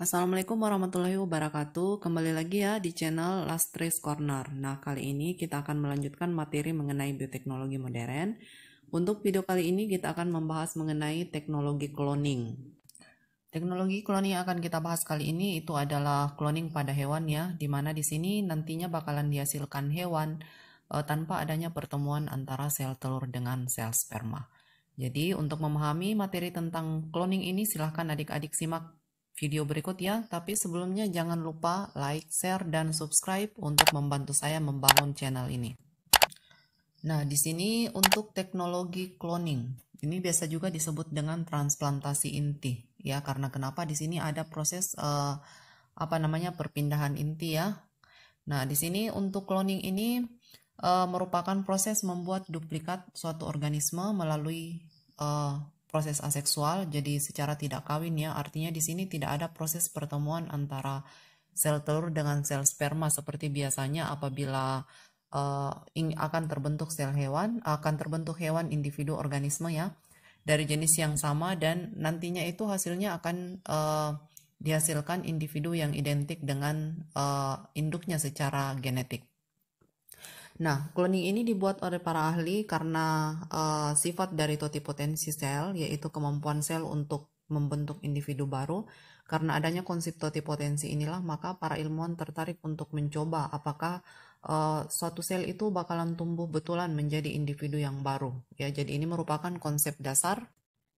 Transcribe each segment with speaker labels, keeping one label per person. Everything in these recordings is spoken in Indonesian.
Speaker 1: Assalamualaikum warahmatullahi wabarakatuh. Kembali lagi ya di channel Last Trace Corner. Nah, kali ini kita akan melanjutkan materi mengenai bioteknologi modern. Untuk video kali ini kita akan membahas mengenai teknologi cloning. Teknologi cloning yang akan kita bahas kali ini itu adalah cloning pada hewan ya, di mana di sini nantinya bakalan dihasilkan hewan tanpa adanya pertemuan antara sel telur dengan sel sperma. Jadi untuk memahami materi tentang cloning ini silahkan adik-adik simak video berikut ya, tapi sebelumnya jangan lupa like, share, dan subscribe untuk membantu saya membangun channel ini. Nah, di sini untuk teknologi cloning, ini biasa juga disebut dengan transplantasi inti ya, karena kenapa di sini ada proses perpindahan inti ya. Nah, di sini untuk cloning ini merupakan proses membuat duplikat suatu organisme melalui proses aseksual, jadi secara tidak kawin ya. Artinya di sini tidak ada proses pertemuan antara sel telur dengan sel sperma seperti biasanya apabila akan terbentuk hewan individu organisme ya dari jenis yang sama, dan nantinya itu hasilnya akan dihasilkan individu yang identik dengan induknya secara genetik. Nah, cloning ini dibuat oleh para ahli karena sifat dari totipotensi sel, yaitu kemampuan sel untuk membentuk individu baru. Karena adanya konsep totipotensi inilah, maka para ilmuwan tertarik untuk mencoba apakah suatu sel itu bakalan tumbuh betulan menjadi individu yang baru. Ya, jadi ini merupakan konsep dasar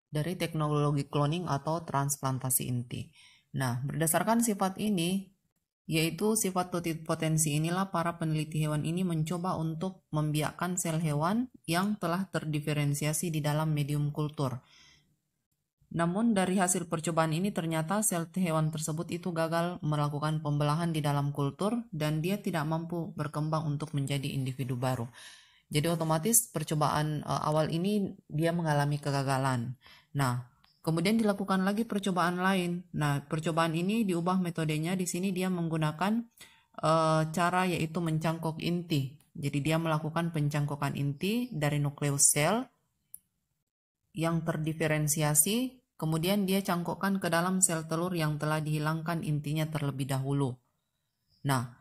Speaker 1: dari teknologi cloning atau transplantasi inti. Nah, berdasarkan sifat ini, yaitu sifat totipotensi inilah, para peneliti hewan ini mencoba untuk membiakkan sel hewan yang telah terdiferensiasi di dalam medium kultur. Namun dari hasil percobaan ini ternyata sel hewan tersebut itu gagal melakukan pembelahan di dalam kultur dan dia tidak mampu berkembang untuk menjadi individu baru. Jadi otomatis percobaan awal ini dia mengalami kegagalan. Nah, kemudian dilakukan lagi percobaan lain. Nah, percobaan ini diubah metodenya. Di sini dia menggunakan cara yaitu mencangkok inti. Jadi dia melakukan pencangkokan inti dari nukleus sel yang terdiferensiasi, kemudian dia cangkokkan ke dalam sel telur yang telah dihilangkan intinya terlebih dahulu. Nah,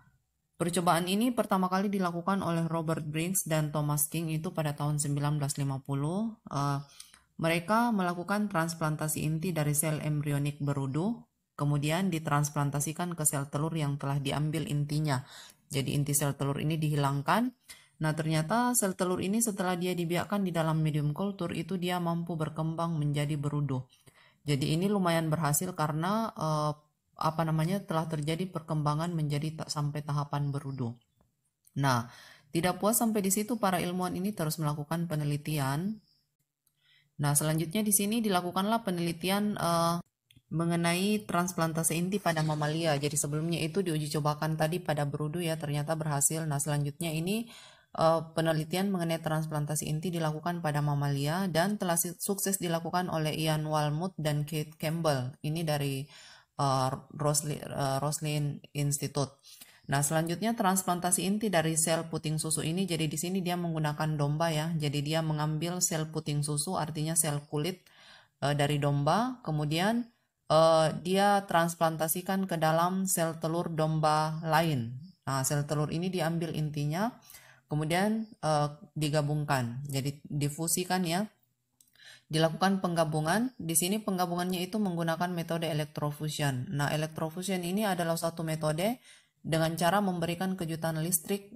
Speaker 1: percobaan ini pertama kali dilakukan oleh Robert Briggs dan Thomas King itu pada tahun 1950. Mereka melakukan transplantasi inti dari sel embrionik berudu, kemudian ditransplantasikan ke sel telur yang telah diambil intinya. Jadi inti sel telur ini dihilangkan. Nah, ternyata sel telur ini setelah dia dibiakkan di dalam medium kultur itu dia mampu berkembang menjadi berudu. Jadi ini lumayan berhasil karena telah terjadi perkembangan menjadi sampai tahapan berudu. Nah, tidak puas sampai di situ, para ilmuwan ini terus melakukan penelitian. Nah, selanjutnya di sini dilakukanlah penelitian mengenai transplantasi inti pada mamalia. Jadi sebelumnya itu diuji cobakan tadi pada berudu ya, ternyata berhasil. Nah, selanjutnya ini penelitian mengenai transplantasi inti dilakukan pada mamalia dan telah sukses dilakukan oleh Ian Walmut dan Kate Campbell. Ini dari Roslin Institute. Nah, selanjutnya transplantasi inti dari sel puting susu ini, jadi di sini dia menggunakan domba ya. Jadi dia mengambil sel puting susu, artinya sel kulit dari domba, kemudian dia transplantasikan ke dalam sel telur domba lain. Nah, sel telur ini diambil intinya, kemudian digabungkan, jadi difusikan ya. Dilakukan penggabungan. Di sini penggabungannya itu menggunakan metode electrofusion. Nah, electrofusion ini adalah suatu metode dengan cara memberikan kejutan listrik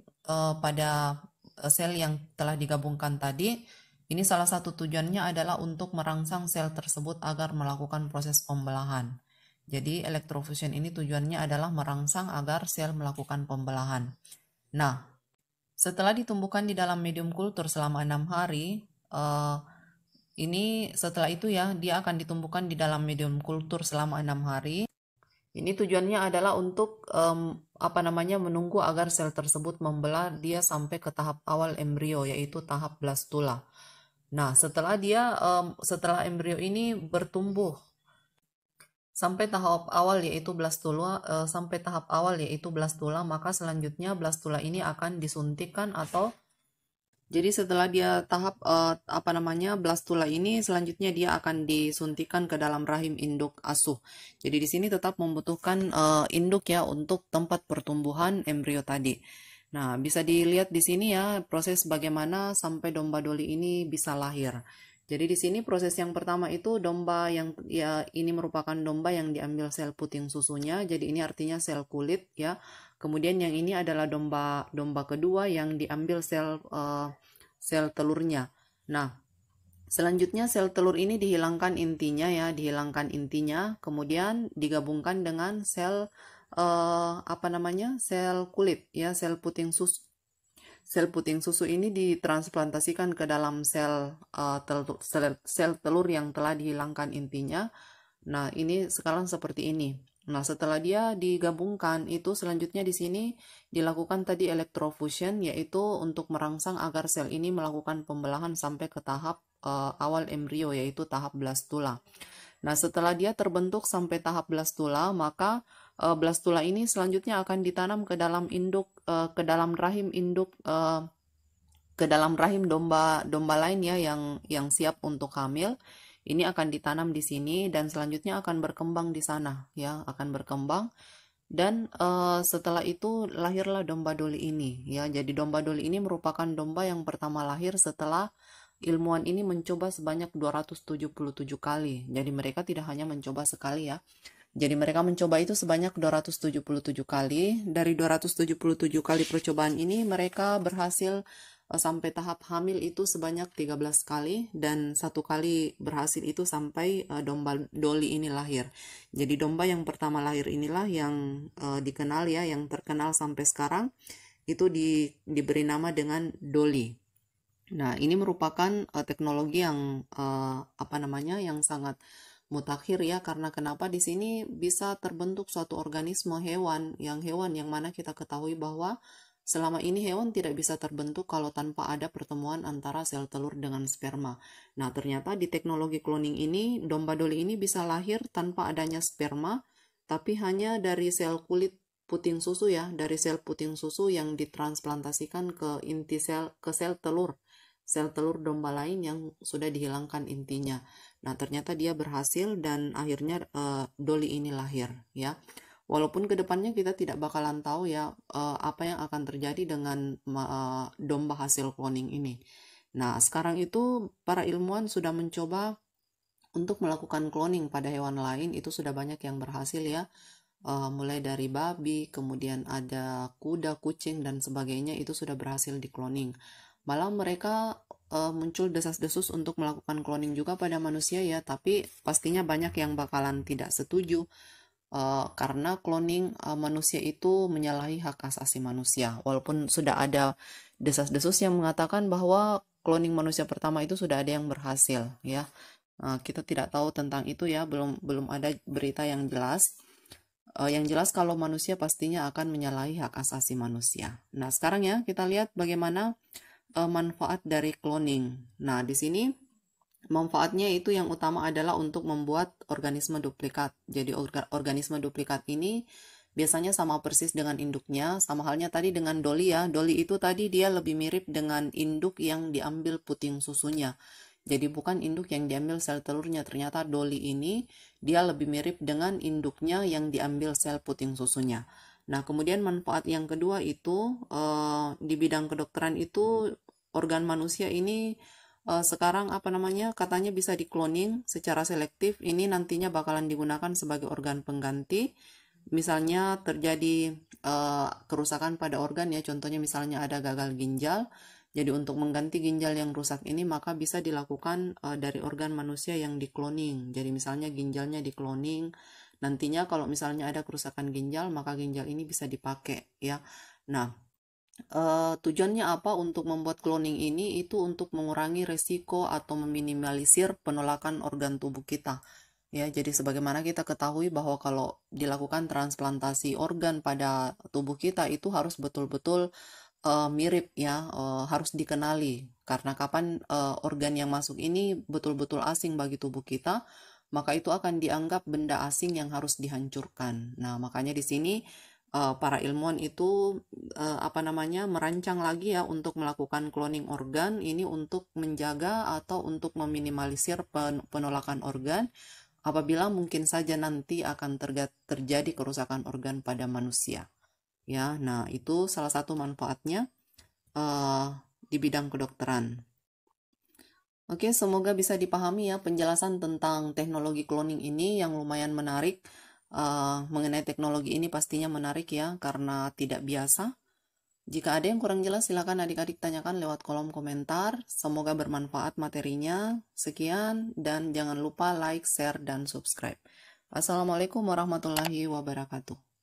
Speaker 1: pada sel yang telah digabungkan tadi. Ini salah satu tujuannya adalah untuk merangsang sel tersebut agar melakukan proses pembelahan. Jadi electrofusion ini tujuannya adalah merangsang agar sel melakukan pembelahan. Nah, setelah ditumbuhkan di dalam medium kultur selama 6 hari, ini setelah itu ya dia akan ditumbuhkan di dalam medium kultur selama 6 hari. Ini tujuannya adalah untuk menunggu agar sel tersebut membelah dia sampai ke tahap awal embrio, yaitu tahap blastula. Nah, setelah embrio ini bertumbuh sampai tahap awal yaitu blastula, maka selanjutnya blastula ini akan disuntikkan atau Jadi setelah dia tahap blastula ini, selanjutnya dia akan disuntikan ke dalam rahim induk asuh. Jadi di sini tetap membutuhkan induk ya untuk tempat pertumbuhan embrio tadi. Nah, bisa dilihat di sini ya proses bagaimana sampai domba doli ini bisa lahir. Jadi di sini proses yang pertama itu domba yang ya ini merupakan domba yang diambil sel puting susunya. Jadi ini artinya sel kulit ya. Kemudian yang ini adalah domba kedua yang diambil sel telurnya. Nah, selanjutnya sel telur ini dihilangkan intinya ya, kemudian digabungkan dengan sel kulit ya, sel puting susu. Sel puting susu ini ditransplantasikan ke dalam sel telur yang telah dihilangkan intinya. Nah, ini sekarang seperti ini. Nah, setelah dia digabungkan, itu selanjutnya di sini dilakukan tadi electrofusion, yaitu untuk merangsang agar sel ini melakukan pembelahan sampai ke tahap awal embrio, yaitu tahap blastula. Nah, setelah dia terbentuk sampai tahap blastula, maka blastula ini selanjutnya akan ditanam ke dalam rahim domba lain ya yang siap untuk hamil. Ini akan ditanam di sini dan selanjutnya akan berkembang di sana ya, akan berkembang dan setelah itu lahirlah domba doli ini ya. Jadi domba doli ini merupakan domba yang pertama lahir setelah ilmuwan ini mencoba sebanyak 277 kali. Jadi mereka tidak hanya mencoba sekali ya. Jadi mereka mencoba itu sebanyak 277 kali. Dari 277 kali percobaan ini mereka berhasil sampai tahap hamil itu sebanyak 13 kali dan 1 kali berhasil itu sampai domba doli ini lahir. Jadi domba yang pertama lahir inilah yang dikenal ya, yang terkenal sampai sekarang itu diberi nama dengan doli. Nah, ini merupakan teknologi yang yang sangat mutakhir ya, karena kenapa di sini bisa terbentuk suatu organisme hewan yang mana kita ketahui bahwa selama ini hewan tidak bisa terbentuk kalau tanpa ada pertemuan antara sel telur dengan sperma. Nah, ternyata di teknologi cloning ini, domba doli ini bisa lahir tanpa adanya sperma, tapi hanya dari sel kulit puting susu ya, dari sel puting susu yang ditransplantasikan ke sel telur domba lain yang sudah dihilangkan intinya. Nah, ternyata dia berhasil dan akhirnya doli ini lahir ya. Walaupun kedepannya kita tidak bakalan tahu ya apa yang akan terjadi dengan domba hasil cloning ini. Nah, sekarang itu para ilmuwan sudah mencoba untuk melakukan cloning pada hewan lain, itu sudah banyak yang berhasil ya. Mulai dari babi, kemudian ada kuda, kucing, dan sebagainya itu sudah berhasil di cloning. Malah mereka muncul desas-desus untuk melakukan cloning juga pada manusia ya, tapi pastinya banyak yang bakalan tidak setuju. Karena cloning manusia itu menyalahi hak asasi manusia. Walaupun sudah ada desas-desus yang mengatakan bahwa cloning manusia pertama itu sudah ada yang berhasil, ya. Kita tidak tahu tentang itu ya, belum ada berita yang jelas. Yang jelas kalau manusia pastinya akan menyalahi hak asasi manusia. Nah, sekarang ya kita lihat bagaimana manfaat dari cloning. Nah, di sini manfaatnya itu yang utama adalah untuk membuat organisme duplikat. Jadi organisme duplikat ini biasanya sama persis dengan induknya, sama halnya tadi dengan doli ya. Doli itu tadi dia lebih mirip dengan induk yang diambil puting susunya. Jadi bukan induk yang diambil sel telurnya, ternyata doli ini dia lebih mirip dengan induknya yang diambil sel puting susunya. Nah, kemudian manfaat yang kedua itu di bidang kedokteran itu organ manusia ini sekarang katanya bisa dikloning secara selektif. Ini nantinya bakalan digunakan sebagai organ pengganti. Misalnya terjadi kerusakan pada organ ya, contohnya misalnya ada gagal ginjal. Jadi untuk mengganti ginjal yang rusak ini maka bisa dilakukan dari organ manusia yang dikloning. Jadi misalnya ginjalnya dikloning. Nantinya kalau misalnya ada kerusakan ginjal maka ginjal ini bisa dipakai ya. Nah, tujuannya apa untuk membuat cloning ini? Itu untuk mengurangi resiko atau meminimalisir penolakan organ tubuh kita. Ya, jadi sebagaimana kita ketahui bahwa kalau dilakukan transplantasi organ pada tubuh kita itu harus betul-betul mirip ya, harus dikenali. Karena kapan organ yang masuk ini betul-betul asing bagi tubuh kita, maka itu akan dianggap benda asing yang harus dihancurkan. Nah, makanya di sini para ilmuwan itu merancang lagi ya untuk melakukan cloning organ ini untuk menjaga atau untuk meminimalisir penolakan organ apabila mungkin saja nanti akan terjadi kerusakan organ pada manusia. Ya, nah itu salah satu manfaatnya di bidang kedokteran. Oke, semoga bisa dipahami ya penjelasan tentang teknologi cloning ini yang lumayan menarik. Mengenai teknologi ini pastinya menarik ya, karena tidak biasa. Jika ada yang kurang jelas, silakan adik-adik tanyakan lewat kolom komentar. Semoga bermanfaat materinya. Sekian, dan jangan lupa like, share, dan subscribe. Assalamualaikum warahmatullahi wabarakatuh.